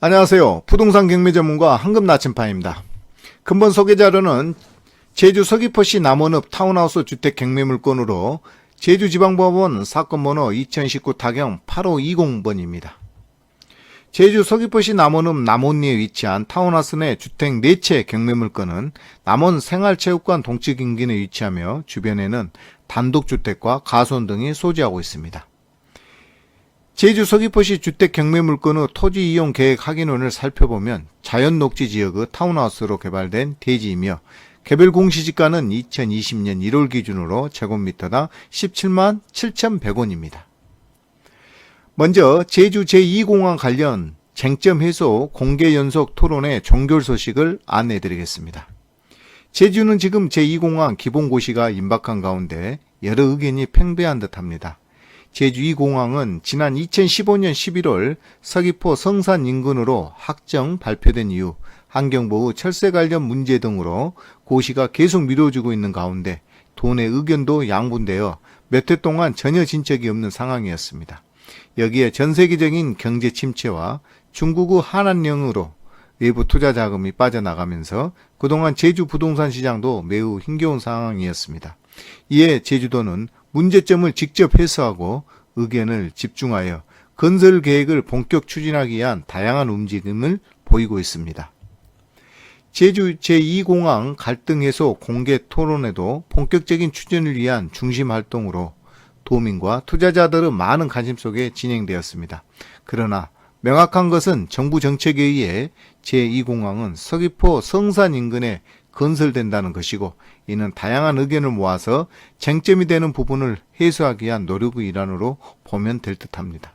안녕하세요. 부동산 경매 전문가 황금 나침판입니다. 근본 소개 자료는 제주 서귀포시 남원읍 타운하우스 주택 경매 물건으로 제주지방법원 사건 번호 2019 타경 8520번입니다. 제주 서귀포시 남원읍 남원리에 위치한 타운하우스 내 주택 4채 경매 물건은 남원 생활체육관 동측 인근에 위치하며 주변에는 단독주택과 가수원 등이 소지하고 있습니다. 제주 서귀포시 주택 경매 물건의 토지 이용 계획 확인원을 살펴보면 자연 녹지 지역의 타운하우스로 개발된 대지이며 개별 공시지가는 2020년 1월 기준으로 제곱미터당 17만 7,100원입니다. 먼저 제주 제2공항 관련 쟁점 해소 공개 연속 토론회 종결 소식을 안내해 드리겠습니다. 제주는 지금 제2공항 기본고시가 임박한 가운데 여러 의견이 팽배한 듯합니다. 제주 2공항은 지난 2015년 11월 서귀포 성산 인근으로 확정 발표된 이후 환경보호 철새 관련 문제 등으로 고시가 계속 미뤄지고 있는 가운데 도내 의견도 양분되어 몇 해 동안 전혀 진척이 없는 상황이었습니다. 여기에 전세계적인 경제 침체와 중국의 한한령으로 외부 투자 자금이 빠져나가면서 그동안 제주 부동산 시장도 매우 힘겨운 상황이었습니다. 이에 제주도는 문제점을 직접 해소하고 의견을 집중하여 건설 계획을 본격 추진하기 위한 다양한 움직임을 보이고 있습니다. 제주 제2공항 갈등 해소 공개 토론회도 본격적인 추진을 위한 중심 활동으로 도민과 투자자들의 많은 관심 속에 진행되었습니다. 그러나 명확한 것은 정부 정책에 의해 제2공항은 서귀포 성산 인근에 건설된다는 것이고 이는 다양한 의견을 모아서 쟁점이 되는 부분을 해소하기 위한 노력의 일환으로 보면 될 듯합니다.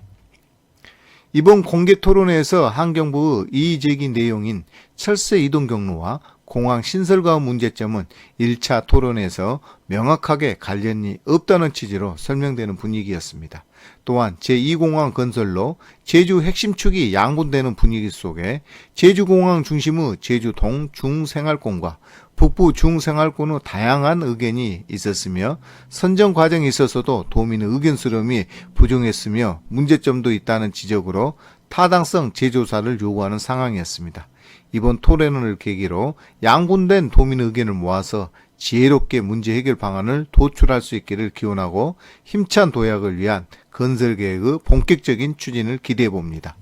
이번 공개 토론회에서 환경부의 이의제기 내용인 철새 이동 경로와 공항 신설과의 문제점은 1차 토론에서 명확하게 관련이 없다는 취지로 설명되는 분위기였습니다. 또한 제2공항 건설로 제주 핵심축이 양분되는 분위기 속에 제주공항 중심의 제주 동중생활권과 북부 중생활권의 다양한 의견이 있었으며 선정 과정에 있어서도 도민의 의견 수렴이 부족했으며 문제점도 있다는 지적으로 타당성 재조사를 요구하는 상황이었습니다. 이번 토론을 계기로 양분된 도민의 의견을 모아서 지혜롭게 문제 해결 방안을 도출할 수 있기를 기원하고 힘찬 도약을 위한 건설계획의 본격적인 추진을 기대해 봅니다.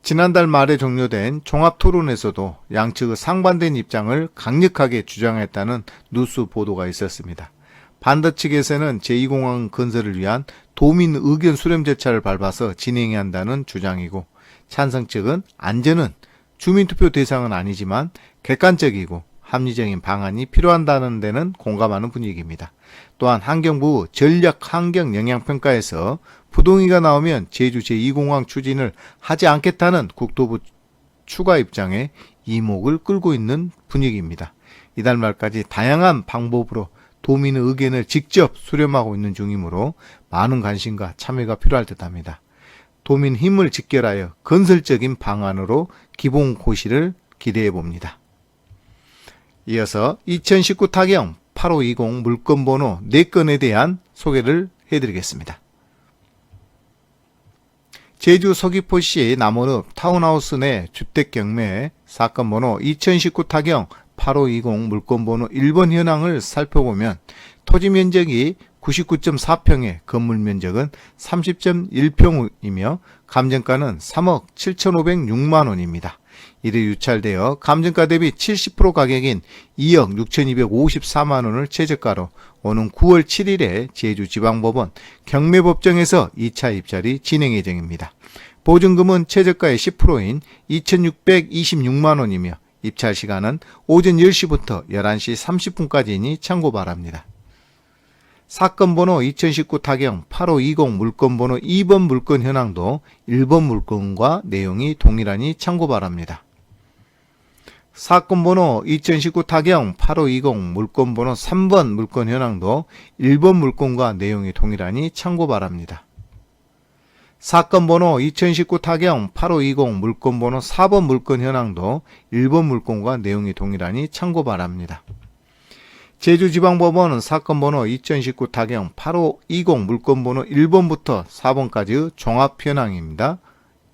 지난달 말에 종료된 종합토론에서도 양측의 상반된 입장을 강력하게 주장했다는 뉴스 보도가 있었습니다. 반대 측에서는 제2공항 건설을 위한 도민 의견 수렴 절차를 밟아서 진행해야 한다는 주장이고 찬성 측은 안전은 주민투표 대상은 아니지만 객관적이고 합리적인 방안이 필요하다는 데는 공감하는 분위기입니다. 또한 환경부 전략환경영향평가에서 부동의가 나오면 제주 제2공항 추진을 하지 않겠다는 국토부 추가 입장에 이목을 끌고 있는 분위기입니다. 이달 말까지 다양한 방법으로 도민의 의견을 직접 수렴하고 있는 중이므로 많은 관심과 참여가 필요할 듯합니다. 도민 힘을 직결하여 건설적인 방안으로 기본고시를 기대해 봅니다. 이어서 2019 타경 8520 물건번호 4건에 대한 소개를 해드리겠습니다. 제주 서귀포시 남원읍 타운하우스 내 주택경매 사건번호 2019 타경 8520 물건번호 1번 현황을 살펴보면 토지 면적이 99.4평에 건물 면적은 30.1평이며 감정가는 3억 7,506만원입니다. 이를 유찰되어 감정가 대비 70% 가격인 2억 6,254만원을 최저가로 오는 9월 7일에 제주지방법원 경매법정에서 2차 입찰이 진행 예정입니다. 보증금은 최저가의 10%인 2,626만원이며 입찰 시간은 오전 10시부터 11시 30분까지이니 참고 바랍니다. 사건번호 2019 타경 8520 물건번호 2번 물건 현황도 1번 물건과 내용이 동일하니 참고 바랍니다. 사건번호 2019 타경 8520 물건번호 3번 물건 현황도 1번 물건과 내용이 동일하니 참고 바랍니다. 사건번호 2019 타경 8520 물건번호 4번 물건 현황도 1번 물건과 내용이 동일하니 참고 바랍니다. 제주지방법원은 사건번호 2019 타경 8520 물건번호 1번부터 4번까지의 종합 현황입니다.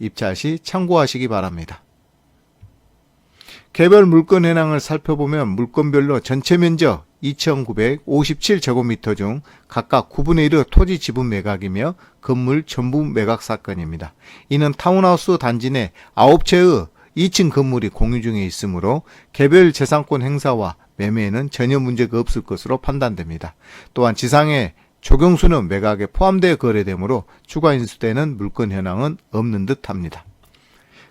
입찰 시 참고하시기 바랍니다. 개별 물건 현황을 살펴보면 물건별로 전체 면적 2,957제곱미터 중 각각 9분의 1의 토지 지분 매각이며 건물 전부 매각 사건입니다. 이는 타운하우스 단지 내 9채의 2층 건물이 공유 중에 있으므로 개별 재산권 행사와 매매에는 전혀 문제가 없을 것으로 판단됩니다. 또한 지상의 조경수는 매각에 포함되어 거래되므로 추가 인수되는 물건 현황은 없는 듯합니다.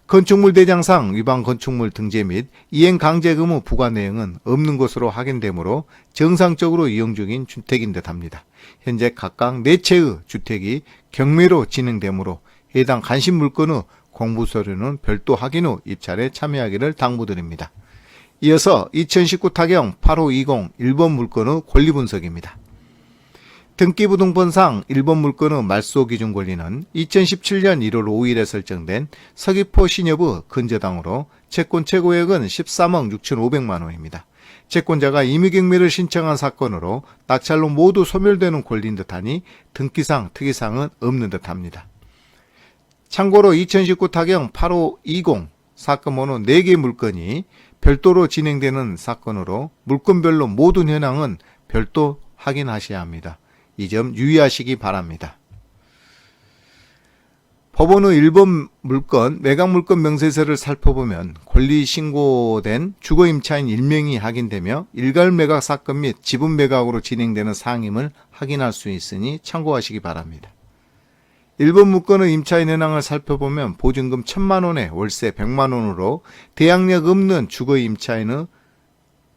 건축물 대장상 위반 건축물 등재 및 이행 강제 의무 부과 내용은 없는 것으로 확인되므로 정상적으로 이용 중인 주택인 듯합니다. 현재 각각 4채의 주택이 경매로 진행되므로 해당 간신 물건의 공부서류는 별도 확인 후 입찰에 참여하기를 당부드립니다. 이어서 2019 타경 8520 1번 물건의 권리 분석입니다. 등기부등본상 1번 물건의 말소 기준 권리는 2017년 1월 5일에 설정된 서귀포 신협의 근저당으로 채권 최고액은 13억 6,500만 원입니다. 채권자가 임의경매를 신청한 사건으로 낙찰로 모두 소멸되는 권리인 듯하니 등기상 특이사항은 없는 듯합니다. 참고로 2019 타경 8520 사건 번호 4개 물건이 별도로 진행되는 사건으로 물건별로 모든 현황은 별도 확인하셔야 합니다. 이 점 유의하시기 바랍니다. 법원의 1번 물건 매각물건 명세서를 살펴보면 권리 신고된 주거임차인 1명이 확인되며 일괄 매각 사건 및 지분 매각으로 진행되는 사항임을 확인할 수 있으니 참고하시기 바랍니다. 1번 물건의 임차인 현황을 살펴보면 보증금 1,000만원에 월세 100만원으로 대항력 없는 주거임차인의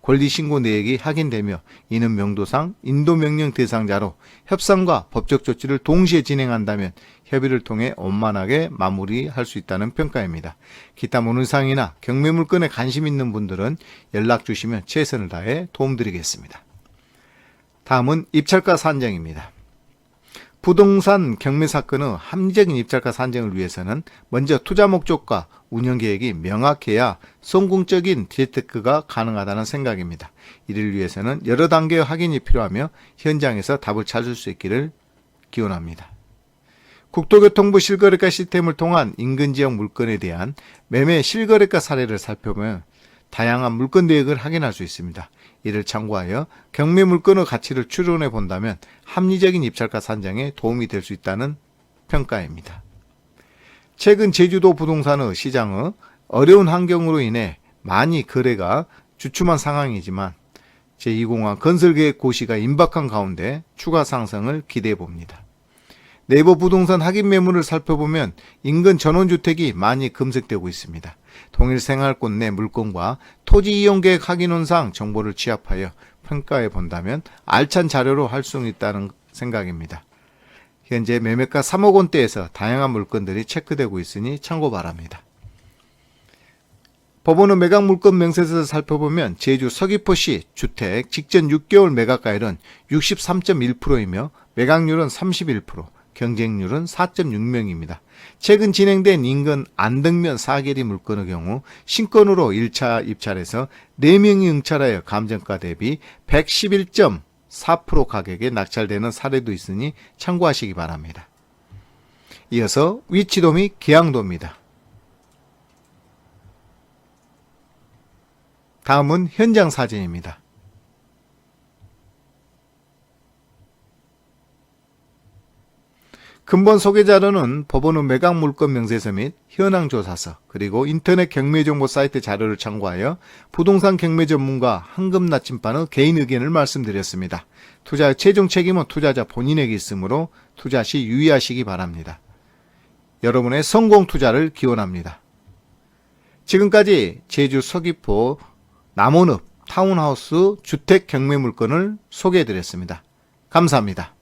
권리신고 내역이 확인되며 이는 명도상 인도명령 대상자로 협상과 법적 조치를 동시에 진행한다면 협의를 통해 원만하게 마무리할 수 있다는 평가입니다. 기타 문의사항이나 경매물건에 관심 있는 분들은 연락 주시면 최선을 다해 도움드리겠습니다. 다음은 입찰가 산정입니다. 부동산 경매 사건의 합리적인 입찰가 산정을 위해서는 먼저 투자 목적과 운영 계획이 명확해야 성공적인 재테크가 가능하다는 생각입니다. 이를 위해서는 여러 단계의 확인이 필요하며 현장에서 답을 찾을 수 있기를 기원합니다. 국토교통부 실거래가 시스템을 통한 인근 지역 물건에 대한 매매 실거래가 사례를 살펴보면 다양한 물건 내역을 확인할 수 있습니다. 이를 참고하여 경매 물건의 가치를 추론해 본다면 합리적인 입찰가 산정에 도움이 될 수 있다는 평가입니다. 최근 제주도 부동산의 시장의 어려운 환경으로 인해 많이 거래가 주춤한 상황이지만 제2공항 건설계획 고시가 임박한 가운데 추가 상승을 기대해 봅니다. 네이버 부동산 확인 매물을 살펴보면 인근 전원주택이 많이 검색되고 있습니다. 동일 생활권 내 물건과 토지 이용계획 확인원상 정보를 취합하여 평가해 본다면 알찬 자료로 할 수 있다는 생각입니다. 현재 매매가 3억 원대에서 다양한 물건들이 체크되고 있으니 참고 바랍니다. 법원의 매각물건 명세서를 살펴보면 제주 서귀포시 주택 직전 6개월 매각가율은 63.1%이며 매각률은 31%, 경쟁률은 4.6명입니다. 최근 진행된 인근 안덕면 4개리 물건의 경우 신건으로 1차 입찰에서 4명이 응찰하여 감정가 대비 111.4% 가격에 낙찰되는 사례도 있으니 참고하시기 바랍니다. 이어서 위치도 및 계약도입니다. 다음은 현장 사진입니다. 근본 소개 자료는 법원의 매각 물건 명세서 및 현황 조사서 그리고 인터넷 경매 정보 사이트 자료를 참고하여 부동산 경매 전문가 황금 나침반의 개인 의견을 말씀드렸습니다. 투자의 최종 책임은 투자자 본인에게 있으므로 투자 시 유의하시기 바랍니다. 여러분의 성공 투자를 기원합니다. 지금까지 제주 서귀포 남원읍 타운하우스 주택 경매 물건을 소개해 드렸습니다. 감사합니다.